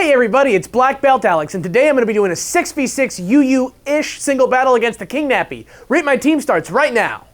Hey everybody, it's Black Belt Alex, and today I'm going to be doing a 6v6 UU-ish single battle against TheKingNappy. Rate My Team starts right now.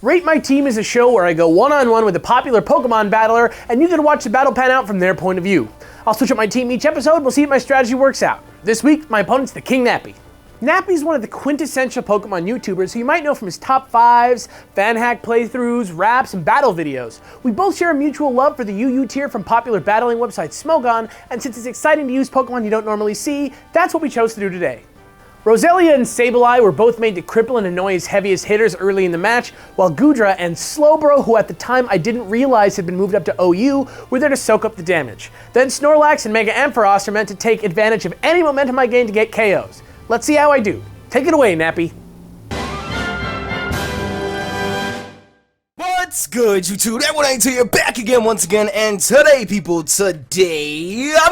Rate My Team is a show where I go one-on-one with a popular Pokemon battler, and you can watch the battle pan out from their point of view. I'll switch up my team each episode, and we'll see if my strategy works out. This week, my opponent's TheKingNappy. Nappy is one of the quintessential Pokemon YouTubers who you might know from his top 5s, fan hack playthroughs, raps, and battle videos. We both share a mutual love for the UU tier from popular battling website Smogon, and since it's exciting to use Pokemon you don't normally see, that's what we chose to do today. Roselia and Sableye were both made to cripple and annoy his heaviest hitters early in the match, while Goodra and Slowbro, who at the time I didn't realize had been moved up to OU, were there to soak up the damage. Then Snorlax and Mega Ampharos are meant to take advantage of any momentum I gain to get KOs. Let's see how I do. Take it away, Nappy. What's good, YouTube? Everyone, you're back again once again, and today, people, I'm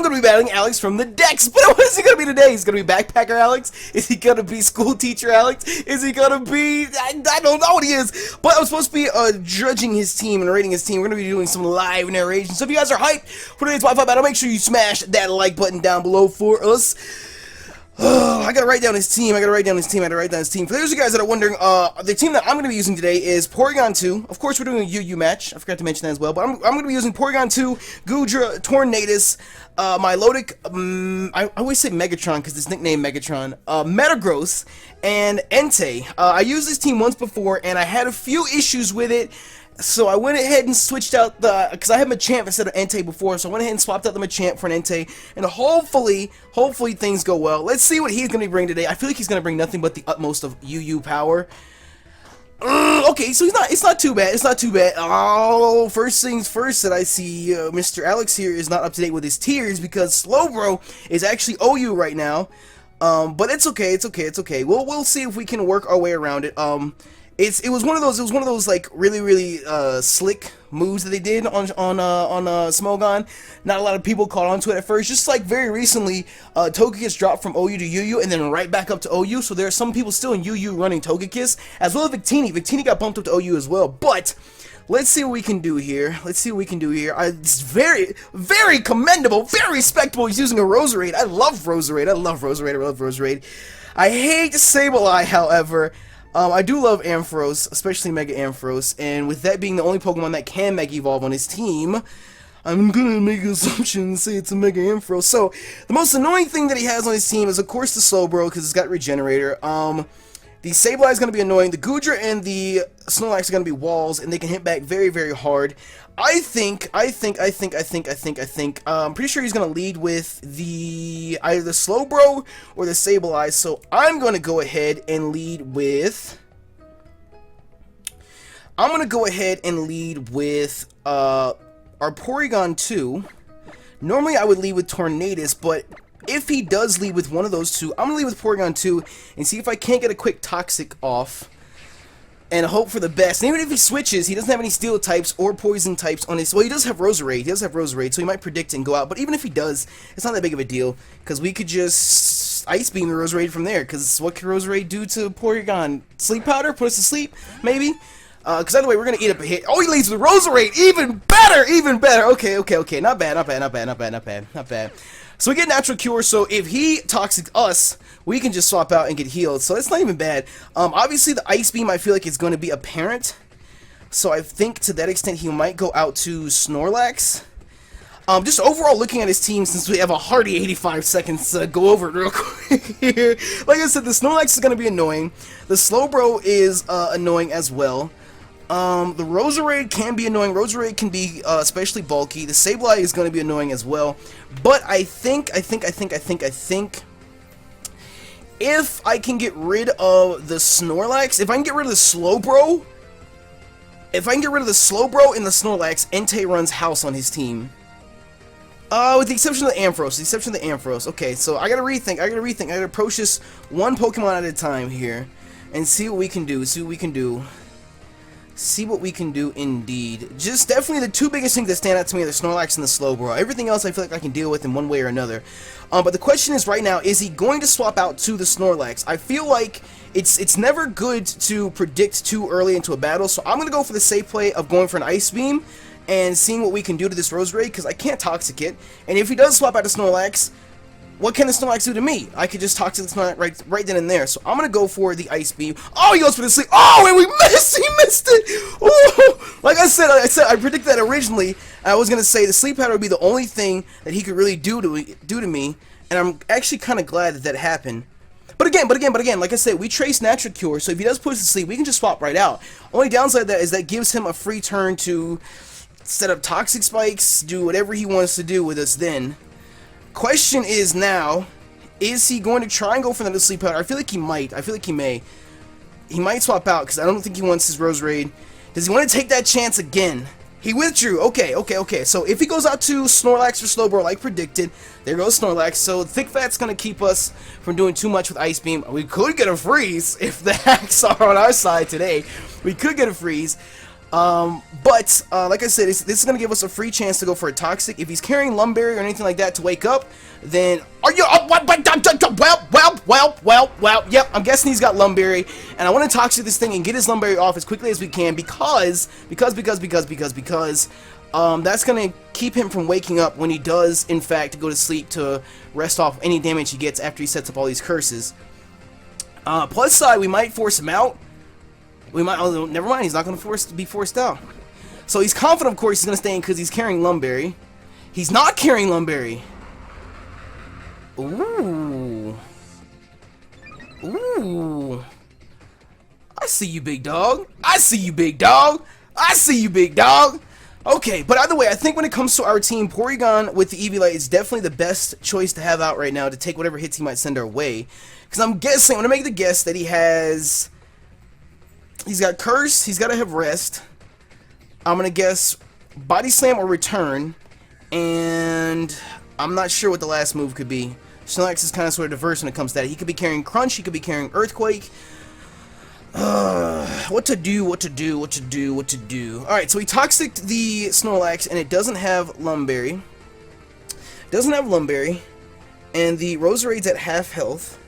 gonna be battling Alex from the Dex. But what is he gonna be today? He's gonna be Backpacker Alex? Is he gonna be School Teacher Alex? Is he gonna be... I don't know what he is. But I'm supposed to be judging his team and rating his team. We're gonna be doing some live narration. So if you guys are hyped for today's Wi-Fi battle, make sure you smash that like button down below for us. I gotta write down his team. For those of you guys that are wondering, the team that I'm gonna be using today is Porygon 2. Of course, we're doing a UU match. I forgot to mention that as well. But I'm gonna be using Porygon 2, Goodra, Tornadus, Milotic, I always say Megatron because it's nicknamed Megatron, Metagross, and Entei. I used this team once before, and I had a few issues with it. So I went ahead and switched out because I had Machamp instead of Entei before, so I went ahead and swapped out the Machamp for an Entei, and hopefully things go well. Let's see what he's going to bring today. I feel like he's going to bring nothing but the utmost of UU power. Okay, so it's not too bad, Oh, first things first that I see, Mr. Alex here is not up to date with his tiers, because Slowbro is actually OU right now, but it's okay, we'll see if we can work our way around it. It was one of those like really slick moves that they did on Smogon. Not a lot of people caught on to it at first. Just like very recently, Togekiss dropped from OU to UU and then right back up to OU. So there are some people still in UU running Togekiss, as well as Victini. Victini got bumped up to OU as well. But let's see what we can do here. It's very commendable, very respectable. He's using a Roserade. I love Roserade. I hate Sableye, however. I do love Ampharos, especially Mega Ampharos, and with that being the only Pokemon that can Mega Evolve on his team, I'm gonna make an assumption and say it's a Mega Ampharos. So, the most annoying thing that he has on his team is, of course, the Slowbro, because it's got Regenerator. The Sableye is gonna be annoying. The Goodra and the Snorlax are gonna be walls, and they can hit back very hard. I'm pretty sure he's gonna lead with either the Slowbro or the Sableye, so I'm gonna go ahead and lead with our Porygon 2. Normally I would lead with Tornadus, but if he does lead with one of those two, I'm gonna lead with Porygon 2 and see if I can't get a quick Toxic off and hope for the best. And even if he switches, he doesn't have any steel types or poison types on his... Well, he does have Roserade. So he might predict and go out. But even if he does, it's not that big of a deal, because we could just Ice Beam the Roserade from there. Because what can Roserade do to Porygon? Sleep Powder? Put us to sleep? Maybe? Because either way, we're going to eat up a hit. Oh, he leads with Roserade! Even better! Okay. Not bad. So we get Natural Cure, so if he Toxic us, we can just swap out and get healed. So it's not even bad. Obviously, the Ice Beam, I feel like it's going to be apparent. So I think to that extent, he might go out to Snorlax. Just overall looking at his team, since we have a hearty 85 seconds to go over it real quick here. Like I said, the Snorlax is going to be annoying. The Slowbro is annoying as well. The Roserade can be annoying. Roserade can be especially bulky. The Sableye is going to be annoying as well. But I think if I can get rid of the Snorlax, if I can get rid of the Slowbro, and the Snorlax, Entei runs house on his team. With the exception of the Ampharos. Okay, so I gotta rethink. I gotta approach this one Pokemon at a time here and see what we can do. See what we can do indeed. Just definitely the two biggest things that stand out to me are the Snorlax and the Slowbro. Everything else I feel like I can deal with in one way or another. But the question is right now, is he going to swap out to the Snorlax? I feel like it's never good to predict too early into a battle, so I'm going to go for the safe play of going for an Ice Beam and seeing what we can do to this Roserade, because I can't Toxic it. And if he does swap out to Snorlax, what can the Snorlax do to me? I could just Toxic the Snorlax right then and there. So I'm going to go for the Ice Beam. Oh, he goes for the sleep. Oh, and we missed. He missed it. Oh, like I said, I predicted that originally. I was going to say the Sleep Powder would be the only thing that he could really do to me. And I'm actually kind of glad that that happened. But again, like I said, we trace Natural Cure. So if he does push the sleep, we can just swap right out. Only downside of that is that gives him a free turn to set up Toxic Spikes, do whatever he wants to do with us then. Question is now, is he going to try and go for another Sleep Powder? I feel like he might. I feel like he may. He might swap out because I don't think he wants his Roserade. Does he want to take that chance again? He withdrew. Okay. So if he goes out to Snorlax or Slowbro like predicted, there goes Snorlax. So Thick Fat's going to keep us from doing too much with Ice Beam. We could get a freeze if the hacks are on our side today. We could get a freeze. But like I said, this is going to give us a free chance to go for a Toxic. If he's carrying Lumberry or anything like that to wake up, then... Are you... Well, yep, I'm guessing he's got Lumberry. And I want to Toxic this thing and get his Lumberry off as quickly as we can because that's going to keep him from waking up when he does, in fact, go to sleep to rest off any damage he gets after he sets up all these curses. Plus side, we might force him out. We might, oh, never mind, he's not going to be forced out. So he's confident, of course, he's going to stay in because he's carrying Lumberry. He's not carrying Lumberry. Ooh. I see you, big dog. Okay, but either way, I think when it comes to our team, Porygon with the Eevee Light is definitely the best choice to have out right now to take whatever hits he might send our way. Because I'm going to make the guess that he's got Curse, he's got to have Rest. I'm going to guess Body Slam or Return. And I'm not sure what the last move could be. Snorlax is kind of sort of diverse when it comes to that. He could be carrying Crunch, he could be carrying Earthquake. What to do. Alright, so we Toxiced the Snorlax, and it doesn't have Lumberry. And the Roserade's at half health.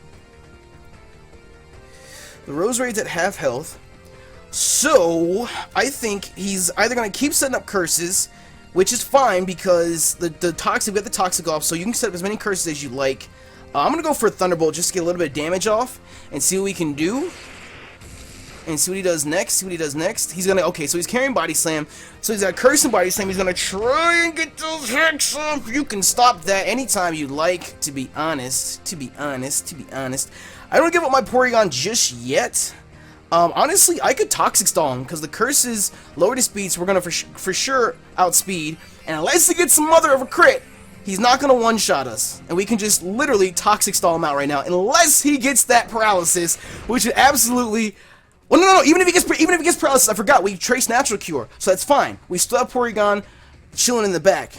So, I think he's either going to keep setting up curses, which is fine because we got the Toxic off, so you can set up as many curses as you like. I'm going to go for a Thunderbolt just to get a little bit of damage off and see what we can do. And see what he does next. He's going to... Okay, so he's carrying Body Slam. So he's got Curse and Body Slam. He's going to try and get those hacks off. You can stop that anytime you like, to be honest. I don't give up my Porygon just yet. Honestly, I could Toxic Stall him because the curses lower the speed, so we're going to for sure outspeed. And unless he gets some mother of a crit, he's not going to one-shot us. And we can just literally Toxic Stall him out right now. Unless he gets that paralysis, which would absolutely... Well, no. Even if he gets paralysis, I forgot. We trace Natural Cure, so that's fine. We still have Porygon chilling in the back.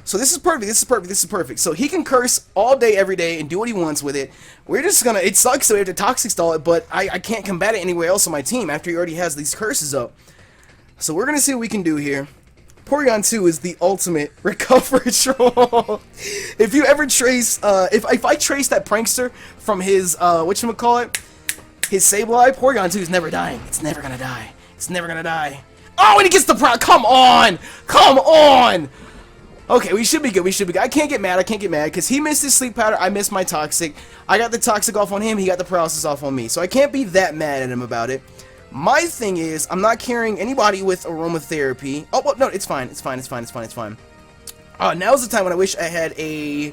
So this is perfect. So he can curse all day, every day, and do what he wants with it. We're just gonna... It sucks that we have to Toxic Stall it, but I can't combat it anywhere else on my team after he already has these curses up. So we're gonna see what we can do here. Porygon 2 is the ultimate recovery troll. If you ever trace... if I trace that prankster from his... whatchamacallit? His Sableye, Porygon 2 is never dying. It's never gonna die. Oh, and he gets the proud. Come on! Okay, we should be good. I can't get mad because he missed his Sleep Powder. I missed my Toxic. I got the Toxic off on him. He got the paralysis off on me. So I can't be that mad at him about it. My thing is, I'm not carrying anybody with Aromatherapy. Oh, well, no, it's fine. Now's the time when I wish I had a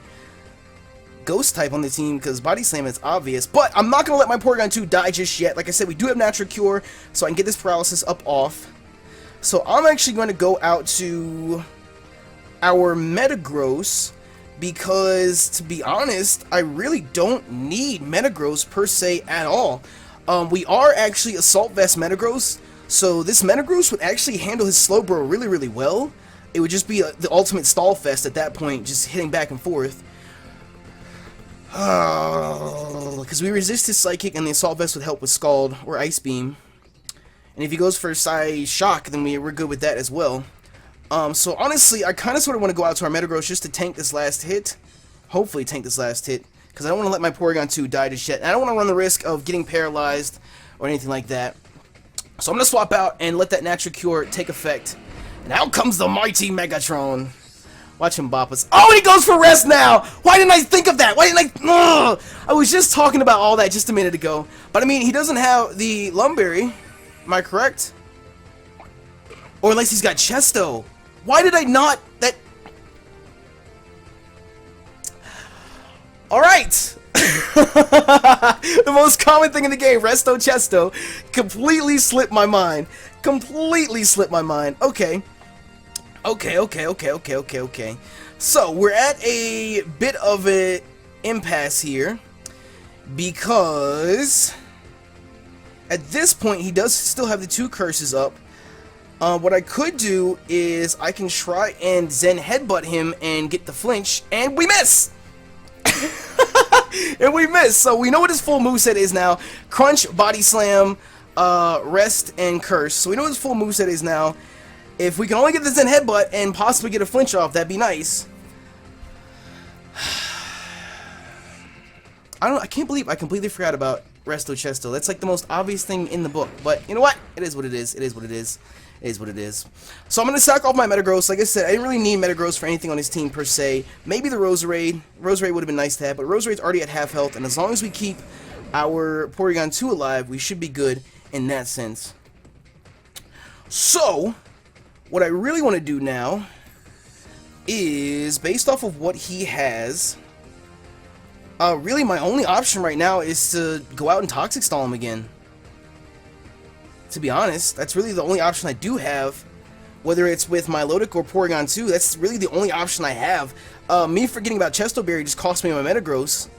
Ghost type on the team because Body Slam is obvious, but I'm not going to let my Porygon 2 die just yet. Like I said, we do have Natural Cure, so I can get this paralysis up off. So I'm actually going to go out to our Metagross because, to be honest, I really don't need Metagross per se at all. We are actually Assault Vest Metagross, so this Metagross would actually handle his Slowbro really, really well. It would just be the ultimate stall fest at that point, just hitting back and forth. Because we resist his Psychic, and the Assault Vest would help with Scald or Ice Beam. And if he goes for Psy Shock, then we're good with that as well. So honestly, I kind of sort of want to go out to our Metagross just to tank this last hit. Hopefully tank this last hit. Because I don't want to let my Porygon 2 die just yet. And I don't want to run the risk of getting paralyzed or anything like that. So I'm going to swap out and let that Natural Cure take effect. And out comes the mighty Megatron. Watch him bop us. Oh, he goes for rest now! Why didn't I think of that? Why didn't I... Ugh! I was just talking about all that just a minute ago. But I mean, he doesn't have the Lumberry. Am I correct? Or unless he's got Chesto. Why did I not... That... Alright! The most common thing in the game, Resto Chesto, completely slipped my mind. Completely slipped my mind. Okay. Okay. So, we're at a bit of an impasse here. Because... at this point, he does still have the 2 curses up. What I could do is I can try and Zen Headbutt him and get the flinch, and we miss! And we miss, so we know what his full moveset is now. Crunch, Body Slam, Rest, and Curse. So we know what his full moveset is now. If we can only get the Zen Headbutt and possibly get a flinch off, that'd be nice. I can't believe I completely forgot about Resto Chesto. That's like the most obvious thing in the book. But you know what? It is what it is. It is what it is. It is what it is. So I'm going to sack off my Metagross. Like I said, I didn't really need Metagross for anything on his team per se. Maybe the Roserade. Roserade would have been nice to have, but Roserade's already at half health, and as long as we keep our Porygon 2 alive, we should be good in that sense. So, what I really want to do now is, based off of what he has, really my only option right now is to go out and Toxic Stall him again. To be honest, that's really the only option I do have. Whether it's with Milotic or Porygon 2, that's really the only option I have. Me forgetting about Chesto Berry just cost me my Metagross.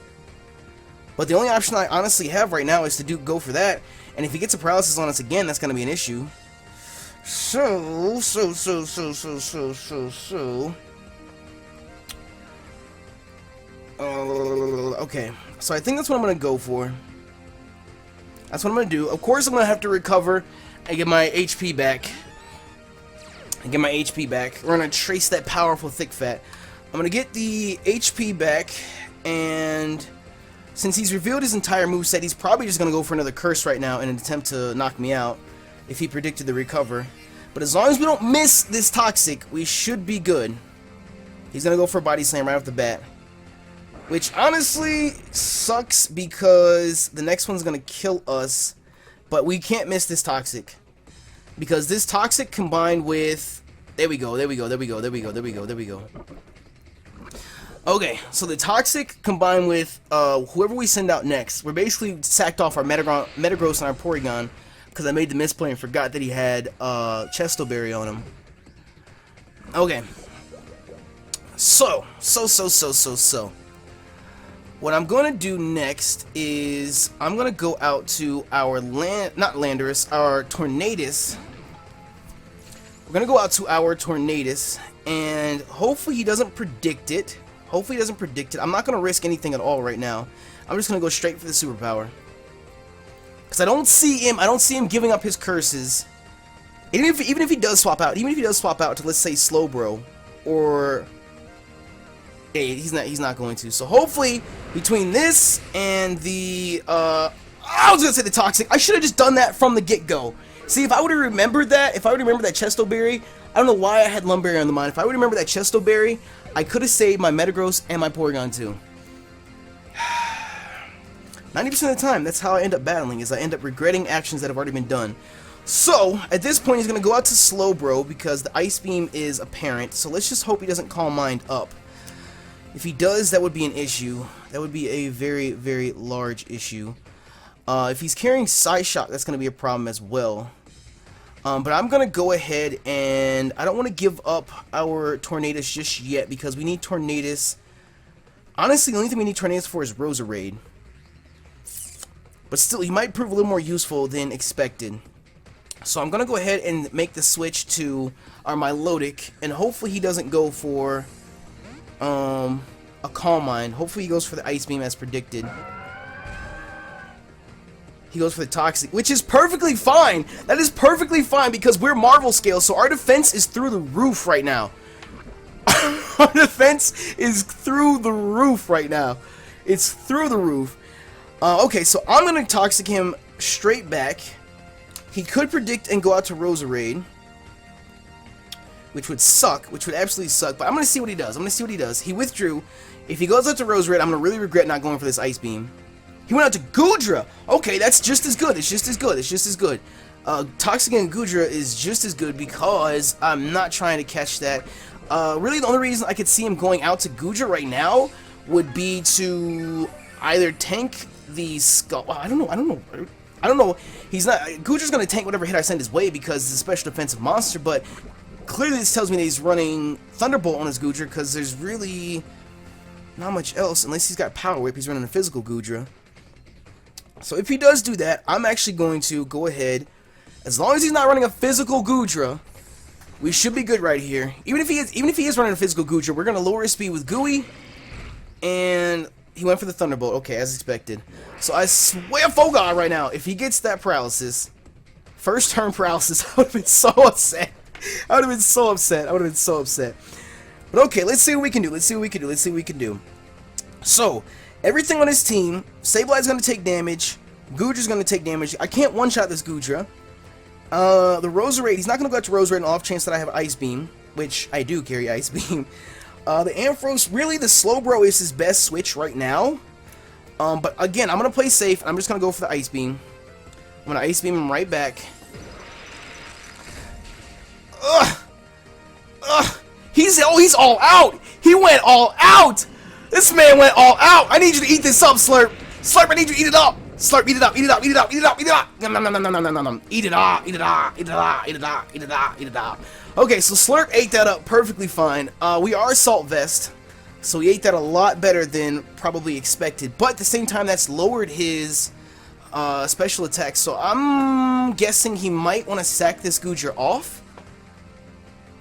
But the only option I honestly have right now is to go for that. And if he gets a paralysis on us again, that's going to be an issue. So. Okay, so I think that's what I'm going to go for. That's what I'm going to do. Of course, I'm going to have to recover and get my HP back. We're going to trace that powerful Thick Fat. I'm going to get the HP back, and since he's revealed his entire moveset, he's probably just going to go for another Curse right now in an attempt to knock me out if he predicted the recover. But as long as we don't miss this Toxic, we should be good. He's going to go for a Body Slam right off the bat. Which honestly sucks because the next one's going to kill us. But we can't miss this Toxic. Because this Toxic combined with... There we go. Okay, so the Toxic combined with whoever we send out next. We're basically sacked off our Metagross and our Porygon. Because I made the misplay and forgot that he had Chesto Berry on him. Okay. So. What I'm going to do next is I'm going to go out to our our Tornadus. We're going to go out to our Tornadus, and hopefully he doesn't predict it. I'm not going to risk anything at all right now. I'm just going to go straight for the superpower. Because I don't see him giving up his curses. Even if he does swap out to, let's say, Slowbro, or... Hey, he's not going to. So hopefully, between this and the, I was gonna say the Toxic. I should have just done that from the get-go. See, if I would have remembered that, that Chesto Berry, I don't know why I had Lumberry on the mind. If I would remember that Chesto Berry, I could have saved my Metagross and my Porygon too. 90% of the time, that's how I end up battling, is I end up regretting actions that have already been done. So, at this point, he's gonna go out to Slowbro because the Ice Beam is apparent. So let's just hope he doesn't Calm Mind up. If he does, that would be an issue. That would be a very, very large issue. If he's carrying Psy Shock, that's going to be a problem as well. But I'm going to go ahead and... I don't want to give up our Tornadus just yet because we need Tornadus. Honestly, the only thing we need Tornadus for is Roserade. But still, he might prove a little more useful than expected. So I'm going to go ahead and make the switch to our Milotic. And hopefully he doesn't go for... a Calm Mind. Hopefully he goes for the Ice Beam as predicted. He goes for the Toxic, which is perfectly fine. That is perfectly fine because we're Marvel scale, so our defense is through the roof right now. Our defense is through the roof right now. It's through the roof. Okay, so I'm going to Toxic him straight back. He could predict and go out to Roserade, which would suck, which would absolutely suck, but I'm going to see what he does. I'm going to see what he does. He withdrew. If he goes out to Roserade, I'm going to really regret not going for this Ice Beam. He went out to Goodra. Okay, that's just as good. It's just as good. It's just as good. Toxic and Goodra is just as good because I'm not trying to catch that. Really, the only reason I could see him going out to Goodra right now would be to either tank the Skull. Well, I don't know. He's not. Goodra's going to tank whatever hit I send his way because it's a special defensive monster, but clearly this tells me that he's running Thunderbolt on his Goodra because there's really not much else unless he's got Power Whip. He's running a physical Goodra. So if he does do that, I'm actually going to go ahead. As long as he's not running a physical Goodra, we should be good right here. Even if he is running a physical Goodra, we're going to lower his speed with Gooey. And he went for the Thunderbolt. Okay, as expected. So I swear for God right now, if he gets that paralysis, first turn paralysis, I would have been so upset. I would have been so upset. I would have been so upset. But okay, let's see what we can do. Let's see what we can do. Let's see what we can do. So, everything on his team, Sableye is going to take damage. Goodra's going to take damage. I can't one-shot this Goodra. The Roserade, he's not going to go out to Roserade on the off chance that I have Ice Beam, which I do carry Ice Beam. The Ampharos, really the Slowbro is his best switch right now. But again, I'm going to play safe. I'm just going to go for the Ice Beam. I'm going to Ice Beam him right back. Ugh! Ugh! He's all out! He went all out! This man went all out! I need you to eat this up, Slurp! Slurp, I need you to eat it up! Slurp, eat it up, eat it up, eat it up, eat it up, eat it up! Nom nom nom nom nom nom nom nom. Eat it up, eat it up, eat it up, eat it up, eat it up, eat it up. Okay, so Slurp ate that up perfectly fine. We are Salt Vest, so he ate that a lot better than probably expected. But at the same time, that's lowered his special attack, so I'm guessing he might want to sack this Goodra off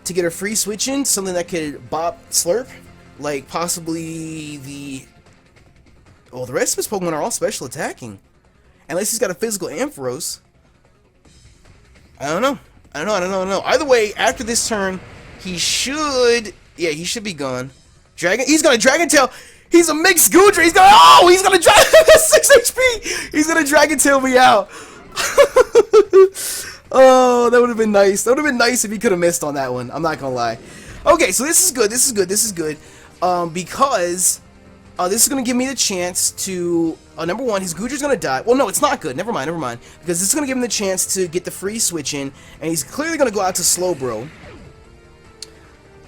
to get a free switch in, something that could bop Slurp, like possibly the... Oh, the rest of his Pokemon are all special attacking. Unless he's got a physical Ampharos. I don't know. I don't know. Either way, after this turn, he should... Yeah, he should be gone. He's gonna Dragon Tail. He's a mixed Goodra. He's gonna Dragon... 6 HP! He's gonna Dragon Tail me out. Oh, that would have been nice. That would have been nice if he could have missed on that one. I'm not gonna lie. Okay, so this is good. This is good. This is good. Because this is gonna give me the chance to number one, his Goodra's gonna die. Well, no, it's not good. Never mind. Never mind. Because this is gonna give him the chance to get the free switch in, and he's clearly gonna go out to Slowbro.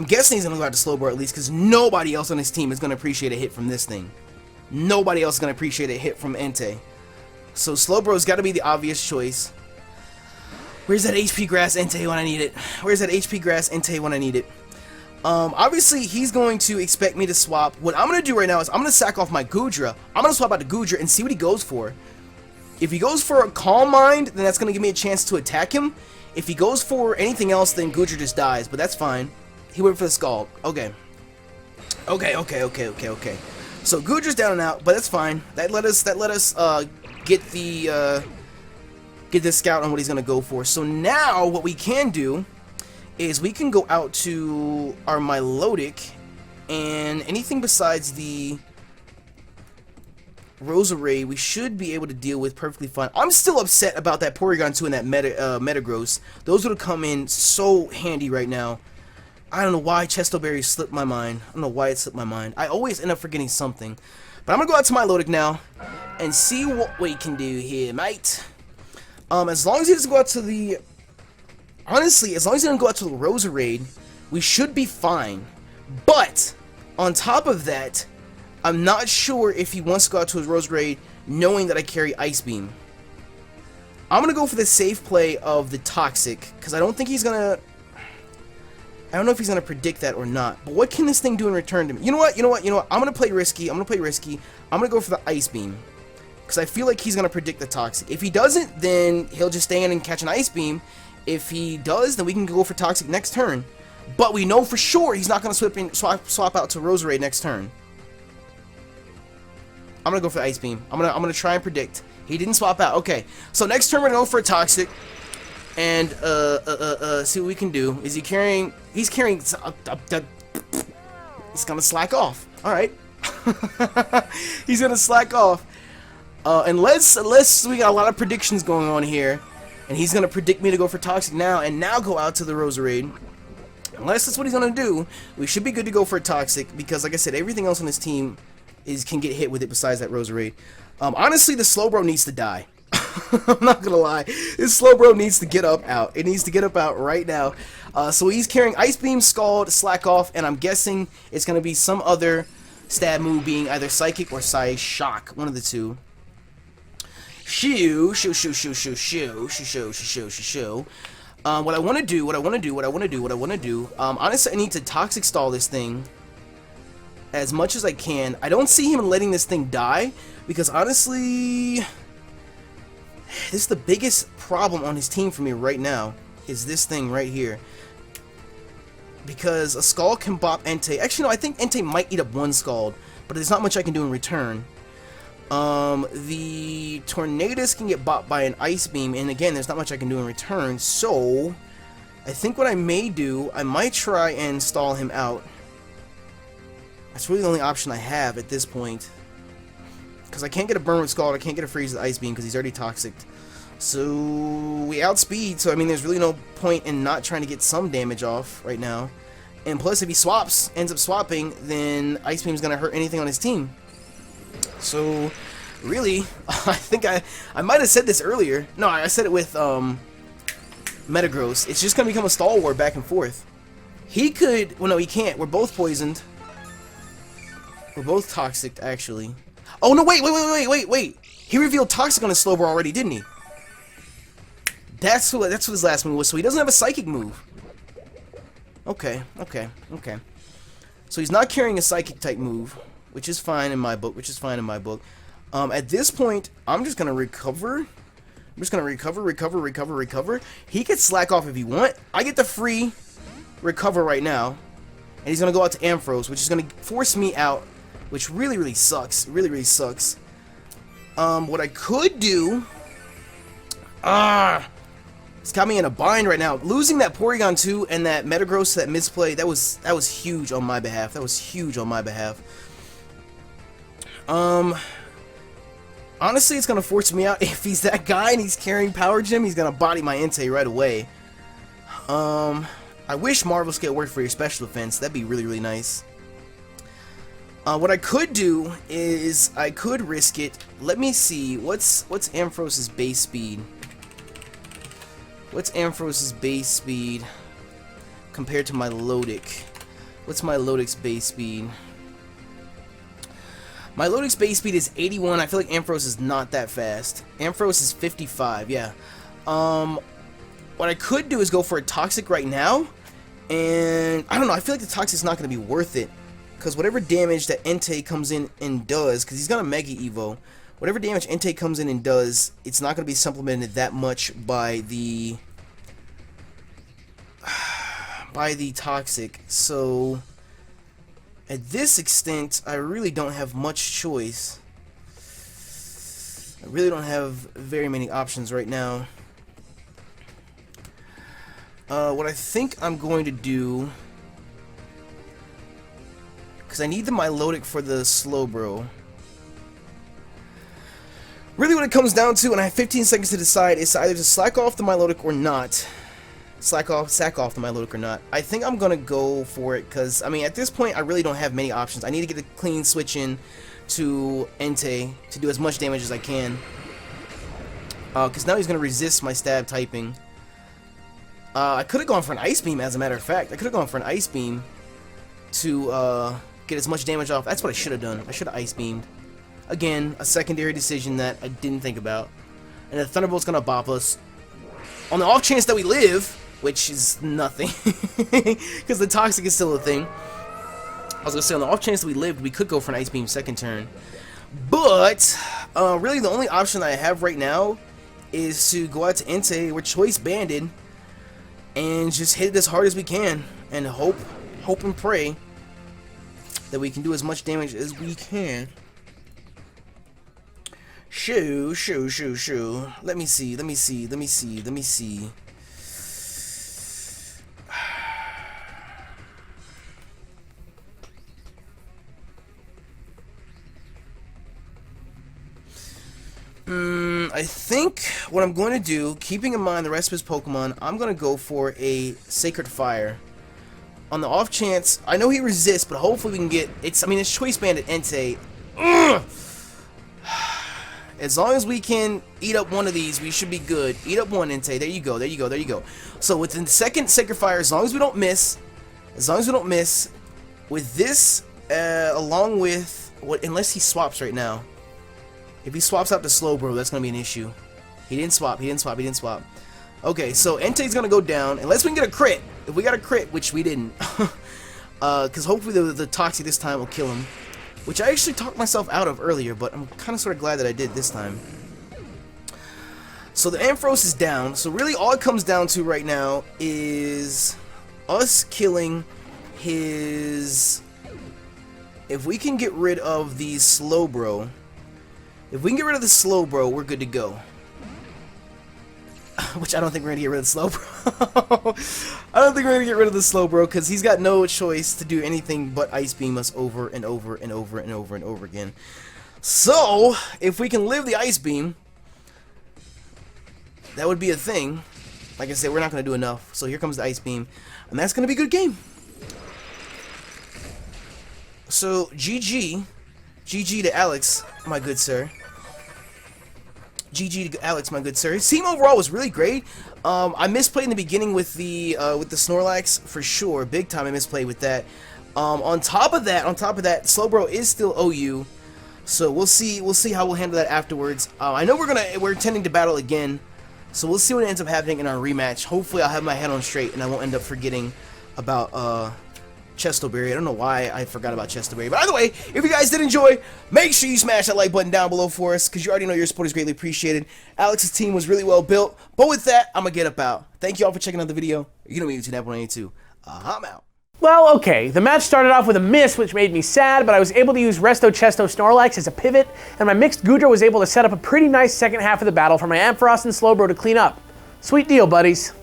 I'm guessing he's gonna go out to Slowbro at least, because nobody else on his team is gonna appreciate a hit from this thing. Nobody else is gonna appreciate a hit from Entei. So Slowbro's got to be the obvious choice. Where's that HP Grass Entei when I need it? Where's that HP Grass Entei when I need it? Obviously, he's going to expect me to swap. What I'm going to do right now is I'm going to sack off my Goodra. I'm going to swap out to Goodra and see what he goes for. If he goes for a Calm Mind, then that's going to give me a chance to attack him. If he goes for anything else, then Goodra just dies, but that's fine. He went for the Scald. Okay. Okay. So Goodra's down and out, but that's fine. That let us get this scout on what he's gonna go for. So now what we can do is we can go out to our Milotic, and anything besides the Roserade we should be able to deal with perfectly fine. I'm still upset about that Porygon 2 and that Metagross. Those would have come in so handy right now. I don't know why Chesto Berry slipped my mind. I don't know why it slipped my mind. I always end up forgetting something. But I'm gonna go out to Milotic now and see what we can do here, mate. As long as he doesn't go out to the... Honestly, as long as he doesn't go out to the Roserade, we should be fine. But, on top of that, I'm not sure if he wants to go out to his Roserade knowing that I carry Ice Beam. I'm going to go for the safe play of the Toxic, because I don't think he's going to... I don't know if he's going to predict that or not. But what can this thing do in return to me? You know what? I'm going to play risky. I'm going to go for the Ice Beam. Because I feel like he's going to predict the Toxic. If he doesn't, then he'll just stay in and catch an Ice Beam. If he does, then we can go for Toxic next turn. But we know for sure he's not going to swap out to Roserade next turn. I'm going to go for the Ice Beam. I'm going to try and predict. He didn't swap out. Okay. So next turn we're gonna go for a toxic. And see what we can do. Is he carrying? He's carrying. He's gonna slack off. All right. He's gonna slack off. Unless we got a lot of predictions going on here, and he's gonna predict me to go for toxic now, and now go out to the Roserade. Unless that's what he's gonna do, we should be good to go for a toxic because, like I said, everything else on this team can get hit with it besides that Roserade. Honestly, the Slowbro needs to die. I'm not gonna lie, this Slowbro needs to get up out. It needs to get up out right now. So he's carrying Ice Beam, Scald, Slack Off, and I'm guessing it's gonna be some other stab move, being either Psychic or Psy-Shock, one of the two. Shoo. What I want to do, honestly, I need to Toxic Stall this thing as much as I can. I don't see him letting this thing die, because honestly, this is the biggest problem on his team for me right now, is this thing right here. Because a Scald can bop Entei. Actually, no, I think Entei might eat up one Scald, but there's not much I can do in return. The Tornadus can get bopped by an Ice Beam, and again, there's not much I can do in return, so I think what I may do, I might try and stall him out. That's really the only option I have at this point. Because I can't get a burn with Scald, I can't get a freeze with Ice Beam because he's already toxic. So we outspeed, so I mean there's really no point in not trying to get some damage off right now. And plus if he ends up swapping, then Ice Beam's gonna hurt anything on his team. So really, I think I might have said this earlier. No, I said it with Metagross. It's just gonna become a stall war back and forth. He could, well no he can't, we're both poisoned. We're both toxic actually. Oh no, wait. He revealed toxic on his Slowbro already, didn't he? That's what his last move was, so he doesn't have a psychic move. Okay. So he's not carrying a psychic type move, which is fine in my book, At this point, I'm just gonna recover. I'm just gonna recover. He could slack off if he want. I get the free recover right now. And he's gonna go out to Ampharos, which is gonna force me out, which really sucks. Really sucks. What I could do, it's got me in a bind right now. Losing that Porygon 2 and that Metagross, that misplay, that was huge on my behalf. Honestly, it's gonna force me out. If he's that guy and he's carrying Power Gem, he's gonna body my Entei right away. I wish Marvel Scale worked for your special defense. That'd be really nice. What I could do is I could risk it. Let me see. What's Ampharos's base speed? What's Ampharos's base speed compared to my Lodic? What's my Lodic's base speed? My Lodic's base speed is 81. I feel like Ampharos is not that fast. Ampharos is 55. Yeah. What I could do is go for a Toxic right now, and I don't know. I feel like the Toxic's not going to be worth it. Because whatever damage that Entei comes in and does, because he's gonna Mega Evo, whatever damage Entei comes in and does, it's not gonna be supplemented that much by the Toxic. So at this extent, I really don't have much choice. I really don't have very many options right now. What I think I'm going to do, because I need the Milotic for the Slowbro. Really what it comes down to, and I have 15 seconds to decide, is either to slack off the Milotic or not. Sack off the Milotic or not. I think I'm going to go for it, because, I mean, at this point, I really don't have many options. I need to get a clean switch in to Entei to do as much damage as I can. Because now he's going to resist my stab typing. I could have gone for an Ice Beam, as a matter of fact. I could have gone for an Ice Beam to get as much damage off. That's what I should have done. I should have Ice Beamed. Again, a secondary decision that I didn't think about. And the Thunderbolt's gonna bop us. On the off chance that we live, which is nothing, because the Toxic is still a thing. I was gonna say, on the off chance that we lived, we could go for an Ice Beam second turn. But, really the only option that I have right now is to go out to Entei, we're choice banded, and just hit it as hard as we can, and hope and pray that we can do as much damage as we can. Shoo. Let me see. I think what I'm going to do, keeping in mind the rest of his Pokemon, I'm going to go for a Sacred Fire. On the off chance, I know he resists, but hopefully we can get, it's Choice Banded Entei. Ugh! As long as we can eat up one of these, we should be good. Eat up one Entei. There you go. So with the second Sacred Fire, as long as we don't miss, with this, along with, unless he swaps right now. If he swaps out to Slowbro, that's going to be an issue. He didn't swap. Okay, so Entei's going to go down, unless we can get a crit. If we got a crit, which we didn't. Because hopefully the Toxie this time will kill him. Which I actually talked myself out of earlier, but I'm kind of sort of glad that I did this time. So the Ampharos is down, so really all it comes down to right now is us killing his... If we can get rid of the Slowbro... If we can get rid of the Slowbro, we're good to go. Which I don't think we're going to get rid of the Slowbro. I don't think we're going to get rid of the Slowbro because he's got no choice to do anything but Ice Beam us over and over again. So, if we can live the Ice Beam, that would be a thing. Like I said, we're not going to do enough. So here comes the Ice Beam. And that's going to be a good game. So, GG. GG to Alex, my good sir. GG to Alex, my good sir. His team overall was really great. I misplayed in the beginning with the Snorlax for sure. Big time I misplayed with that. On top of that, Slowbro is still OU. So we'll see how we'll handle that afterwards. I know we're intending to battle again. So we'll see what ends up happening in our rematch. Hopefully I'll have my head on straight and I won't end up forgetting about Chestoberry. I don't know why I forgot about Chestoberry. But either way, if you guys did enjoy, make sure you smash that like button down below for us, because you already know your support is greatly appreciated. Alex's team was really well built. But with that, I'm going to get up out. Thank you all for checking out the video. You know me, TheNationalDex. I'm out. Well, okay, the match started off with a miss, which made me sad, but I was able to use Resto Chesto Snorlax as a pivot, and my mixed Goodra was able to set up a pretty nice second half of the battle for my Ampharos and Slowbro to clean up. Sweet deal, buddies.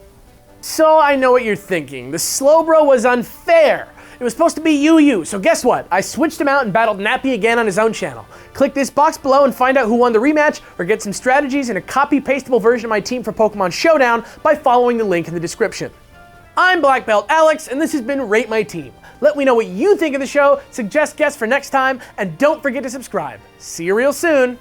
So I know what you're thinking. The Slowbro was unfair. It was supposed to be UU, so guess what? I switched him out and battled Nappy again on his own channel. Click this box below and find out who won the rematch, or get some strategies and a copy-pastable version of my team for Pokemon Showdown by following the link in the description. I'm Black Belt Alex, and this has been Rate My Team. Let me know what you think of the show, suggest guests for next time, and don't forget to subscribe. See you real soon.